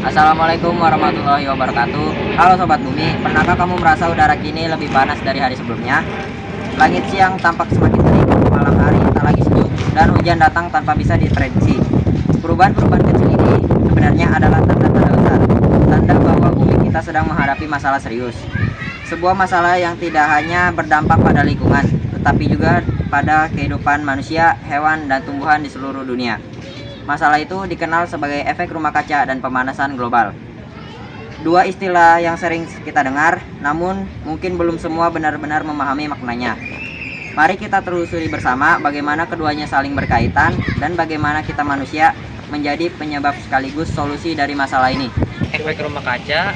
Assalamualaikum warahmatullahi wabarakatuh. Halo Sobat Bumi, pernahkah kamu merasa udara kini lebih panas dari hari sebelumnya? Langit siang tampak semakin terik, malam hari tak lagi sejuk, dan hujan datang tanpa bisa diprediksi. Perubahan-perubahan kecil ini sebenarnya adalah tanda-tanda besar, tanda bahwa bumi kita sedang menghadapi masalah serius. Sebuah masalah yang tidak hanya berdampak pada lingkungan, tetapi juga pada kehidupan manusia, hewan, dan tumbuhan di seluruh dunia. Masalah itu dikenal sebagai efek rumah kaca dan pemanasan global. Dua istilah yang sering kita dengar, namun mungkin belum semua benar-benar memahami maknanya. Mari kita telusuri bersama bagaimana keduanya saling berkaitan dan bagaimana kita manusia menjadi penyebab sekaligus solusi dari masalah ini. Efek rumah kaca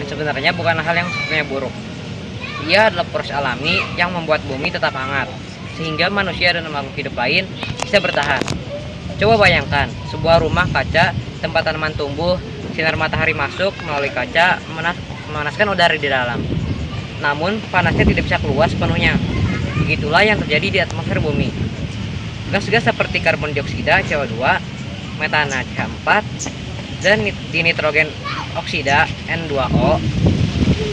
sebenarnya bukan hal yang sebenarnya buruk. Ia adalah proses alami yang membuat bumi tetap hangat, sehingga manusia dan makhluk hidup lain bisa bertahan. Coba bayangkan, sebuah rumah kaca tempat tanaman tumbuh, sinar matahari masuk melalui kaca memanaskan udara di dalam. Namun, panasnya tidak bisa keluar sepenuhnya. Begitulah yang terjadi di atmosfer bumi. Gas-gas seperti karbon dioksida CO2, metana CH4, dan dinitrogen oksida N2O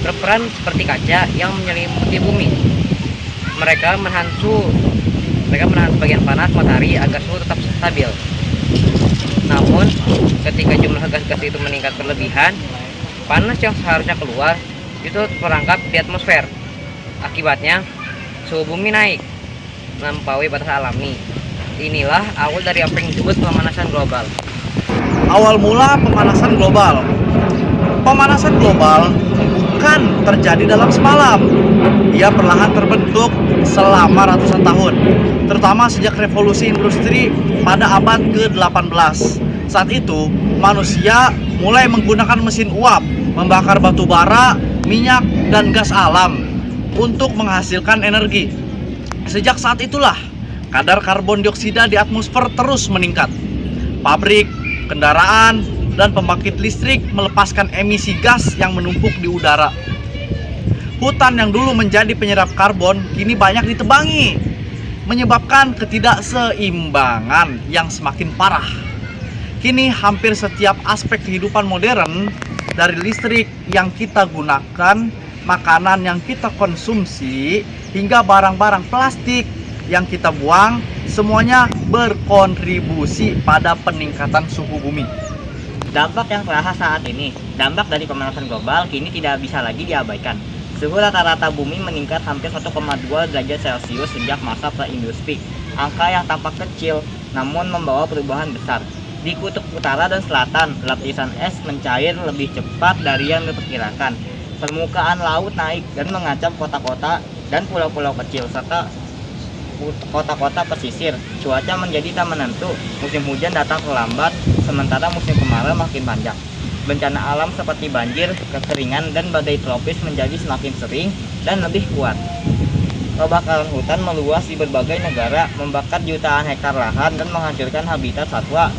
berperan seperti kaca yang menyelimuti bumi. Mereka menahan bagian panas matahari agar suhu tetap stabil. Namun, ketika jumlah gas-gas itu meningkat berlebihan, panas yang seharusnya keluar itu terperangkap di atmosfer. Akibatnya, suhu bumi naik, melampaui batas alami. Inilah awal dari apa yang disebut pemanasan global. Awal mula pemanasan global. Pemanasan global bukan terjadi dalam semalam. Ia perlahan terbentuk selama ratusan tahun, terutama sejak revolusi industri pada abad ke-18. Saat itu, manusia mulai menggunakan mesin uap, membakar batu bara, minyak, dan gas alam untuk menghasilkan energi. Sejak saat itulah, kadar karbon dioksida di atmosfer terus meningkat. Pabrik, kendaraan, dan pembangkit listrik melepaskan emisi gas yang menumpuk di udara. Hutan yang dulu menjadi penyerap karbon kini banyak ditebangi, menyebabkan ketidakseimbangan yang semakin parah. Kini hampir setiap aspek kehidupan modern, dari listrik yang kita gunakan, makanan yang kita konsumsi, hingga barang-barang plastik yang kita buang, semuanya berkontribusi pada peningkatan suhu bumi. Dampak yang terasa saat ini, dampak dari pemanasan global kini tidak bisa lagi diabaikan. Suhu rata-rata bumi meningkat hampir 1,2 derajat Celcius sejak masa praindustri. Angka yang tampak kecil, namun membawa perubahan besar. Di kutub utara dan selatan, lapisan es mencair lebih cepat dari yang diperkirakan. Permukaan laut naik dan mengancam kota-kota dan pulau-pulau kecil, serta kota-kota pesisir. Cuaca menjadi tak menentu, musim hujan datang terlambat, sementara musim kemarau makin panjang. Bencana alam seperti banjir, kekeringan, dan badai tropis menjadi semakin sering dan lebih kuat. Kebakaran hutan meluas di berbagai negara, membakar jutaan hektar lahan dan menghancurkan habitat satwa.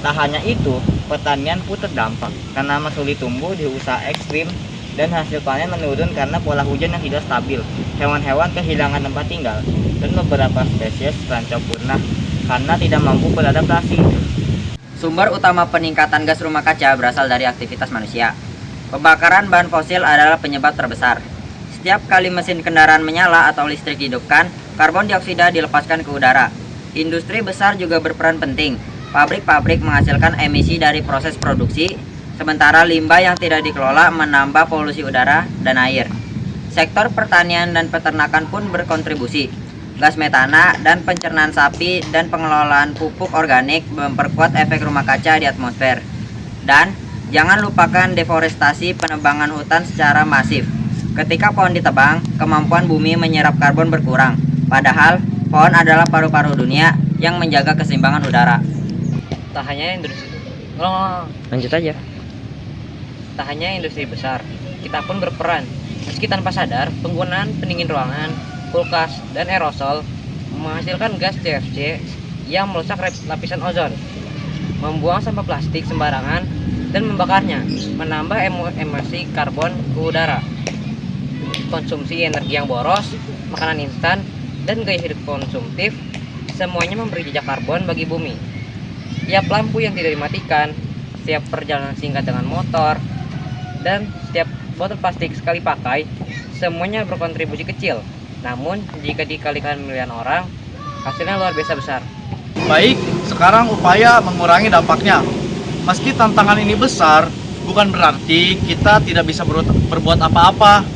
Tak hanya itu, pertanian pun terdampak. Tanaman sulit tumbuh di usaha ekstrim dan hasil panen menurun karena pola hujan yang tidak stabil. Hewan-hewan kehilangan tempat tinggal dan beberapa spesies terancam punah karena tidak mampu beradaptasi. Sumber utama peningkatan gas rumah kaca berasal dari aktivitas manusia. Pembakaran bahan fosil adalah penyebab terbesar. Setiap kali mesin kendaraan menyala atau listrik dihidupkan, karbon dioksida dilepaskan ke udara. Industri besar juga berperan penting. Pabrik-pabrik menghasilkan emisi dari proses produksi, sementara limbah yang tidak dikelola menambah polusi udara dan air. Sektor pertanian dan peternakan pun berkontribusi. Gas metana dan pencernaan sapi dan pengelolaan pupuk organik memperkuat efek rumah kaca di atmosfer. Dan jangan lupakan deforestasi, penebangan hutan secara masif. Ketika pohon ditebang, kemampuan bumi menyerap karbon berkurang. Padahal pohon adalah paru-paru dunia yang menjaga keseimbangan udara. Tak hanya industri, Lanjut aja. tak hanya industri besar, kita pun berperan. Meski tanpa sadar, penggunaan pendingin ruangan, kulkas, dan aerosol menghasilkan gas CFC yang merusak lapisan ozon, membuang sampah plastik sembarangan, dan membakarnya, menambah emisi karbon ke udara. Konsumsi energi yang boros, makanan instan, dan gaya hidup konsumtif, semuanya memberi jejak karbon bagi bumi. Tiap lampu yang tidak dimatikan, setiap perjalanan singkat dengan motor, dan setiap botol plastik sekali pakai, semuanya berkontribusi kecil. Namun, jika dikalikan miliaran orang, hasilnya luar biasa besar. Baik, sekarang upaya mengurangi dampaknya. Meski tantangan ini besar, bukan berarti kita tidak bisa berbuat apa-apa.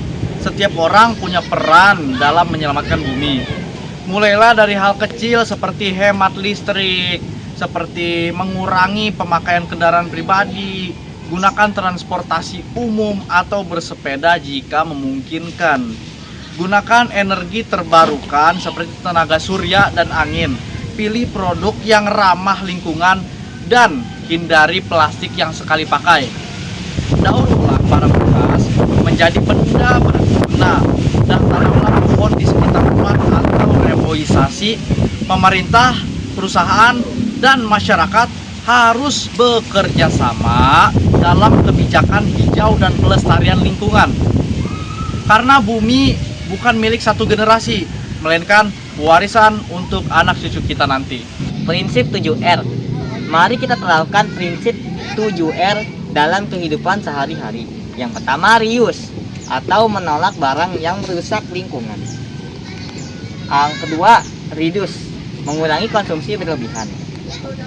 Setiap orang punya peran dalam menyelamatkan bumi. Mulailah dari hal kecil seperti hemat listrik, seperti mengurangi pemakaian kendaraan pribadi, gunakan transportasi umum atau bersepeda jika memungkinkan. Gunakan energi terbarukan seperti tenaga surya dan angin. Pilih produk yang ramah lingkungan dan hindari plastik yang sekali pakai. Daur ulang barang bekas menjadi benda berguna dan tanamlah pohon di sekitar rumah atau reboisasi. Pemerintah, perusahaan, dan masyarakat harus bekerja sama dalam kebijakan hijau dan pelestarian lingkungan. Karena bumi bukan milik satu generasi, melainkan warisan untuk anak cucu kita nanti. Prinsip 7R. Mari kita terapkan prinsip 7R dalam kehidupan sehari-hari. Yang pertama, reuse atau menolak barang yang merusak lingkungan. Yang kedua, reduce, mengurangi konsumsi berlebihan.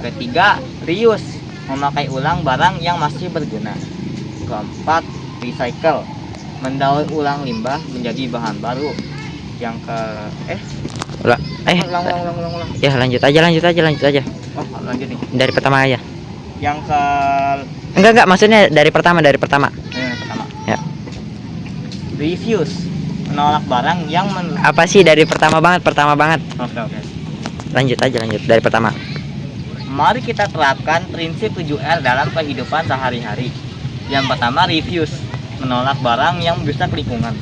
Ketiga, reuse, memakai ulang barang yang masih berguna. Keempat, recycle, mendaur ulang limbah menjadi bahan baru. Yang ulang. Ya lanjut aja. Oh, lanjut nih. Dari pertama aja. Yang ke Enggak, maksudnya dari pertama. pertama. Ya. Refuse, menolak barang yang Apa sih dari pertama banget? Oke. Lanjut dari pertama. Mari kita terapkan prinsip 7R dalam kehidupan sehari-hari. Yang pertama, refuse, menolak barang yang merusak lingkungan.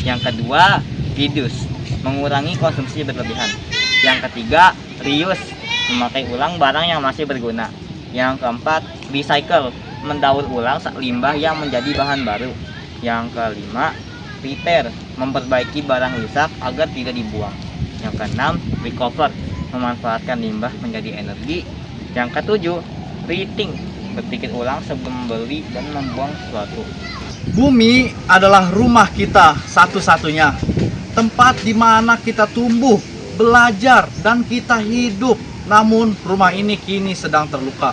Yang kedua, reduce, mengurangi konsumsi berlebihan. Yang ketiga, reuse, memakai ulang barang yang masih berguna. Yang keempat, recycle, mendaur ulang limbah yang menjadi bahan baru. Yang kelima, repair, memperbaiki barang rusak agar tidak dibuang. Yang keenam, recover, memanfaatkan limbah menjadi energi. Yang ketujuh, rethink, berpikir ulang sebelum membeli dan membuang sesuatu. Bumi adalah rumah kita satu-satunya, tempat di mana kita tumbuh, belajar, dan kita hidup. Namun rumah ini kini sedang terluka.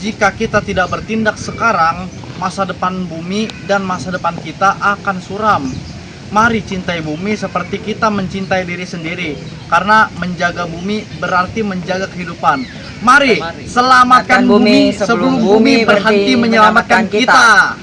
Jika kita tidak bertindak sekarang, masa depan bumi dan masa depan kita akan suram. Mari cintai bumi seperti kita mencintai diri sendiri, karena menjaga bumi berarti menjaga kehidupan. Mari selamatkan bumi sebelum bumi berhenti menyelamatkan kita.